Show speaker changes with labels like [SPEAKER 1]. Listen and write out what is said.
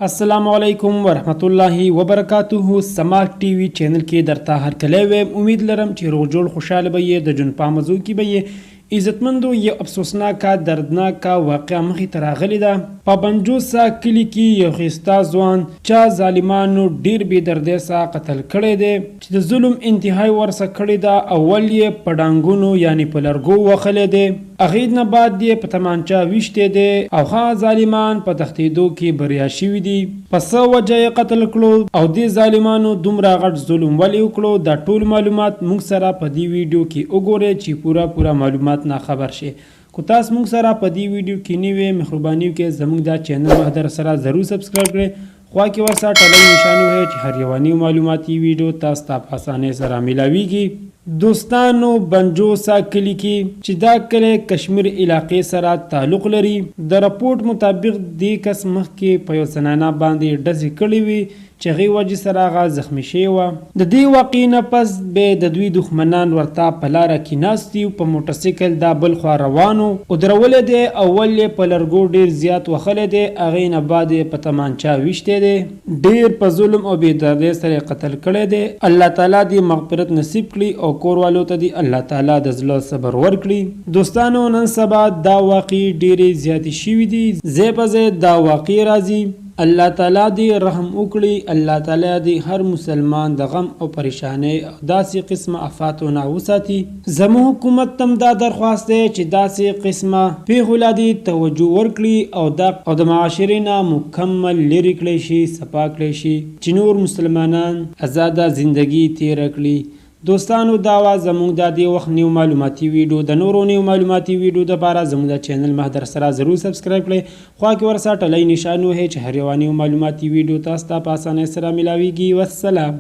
[SPEAKER 1] السلام علیکم ورحمت الله وبرکاته. سماک ټي وي چینل کې درته هر کله ویم. امید لرم چې روغ جوړ خوشاله به یې، د جون په موضوع کې به یې. عزتمندو، یو افسوسناکه دردناکه واقعه مخې ته راغلې ده. په بنجوسا کلي کې یو ښایسته ځوان چا ظالمانو ډیر بې دردۍ سره قتل کړی دی، چې د ظلم انتهای ورسره کړې ده. اول یې په ډانګونو یعنې په لرګو وهلی دی، هغې نه بعد یې په تمانچه ویشتی دی، او ښه ظالمان په تښتېدو کې بریا شوي دي. په څه وجه یې قتل کړو او دې ظالمانو دومره غټ ظلم ولې وکړو، دا ټول معلومات موږ سره په دې ویډیو کې وګورئ چې پوره معلومات نه خبر شي. کو تاسو موږ سره په دې ویډیو کې نوې مهرباني وکړئ زموږ دا چینل مهدر سره ضرور سبسکرایب کړئ. خوا کې ورسره ټلی نشان وهئ چې هر یوه نوې معلوماتي ویډیو تاسو ته په اسانۍ سره میلاویږي. دوستانو، بنجوسا کلی کې چې دا کلی کشمیر علاقې سره تعلق لري، د رپورټ مطابق دې کس مخکې په یو زنانه باندې ډزې کړې وي چې هغې وجې سره هغه زخمي شوې وه. د دې واقعې نه پس به د دوی دښمنان ورته په لاره کې ناست دي، په موټرسایکل دا بل خوا روانو، ودرولی دی. اول یې په لرګو ډېر زیات وهلی دی، هغې نه بعد یې په تمانچه ویشتی دی. ډېر په ظلم او بې دردۍ سره یې قتل کړی دی. الله تعالی دې مغفرت نصیب کړي او کوروالو ته دې الله تعالی د زړه صبر ورکړي. دوستانو، نن سبا دا واقعې ډېرې زیاتې شوي دي، ځای په ځای دا واقعې راځي. الله تعالی دې رحم وکړي، الله تعالی دې هر مسلمان د غم او پریشانۍ او داسې قسمه افاتو نه وساتي. زموږ حکومت ته دا درخواست دی چې داسې قسمه پیښو لا دې توجه ورکړي او د معاشرې نه مکمل لرې کړی شي، صفا کړی شي، چې نور مسلمانان ازاده زندگی تیره کړي. دوستانو، دا وه زموږ د دې وخت نیو معلوماتي ویډیو. د نورو نیو معلوماتي ویډیو دپاره زموږ د چینل مهدر سره ضرور سبسکرایب کړئ. خوا کې ورسره ټلی نشان وهئ چې هر یوه نیو معلوماتي ویډیو تاسو ته په اسانۍ سره میلاویږي. والسلام.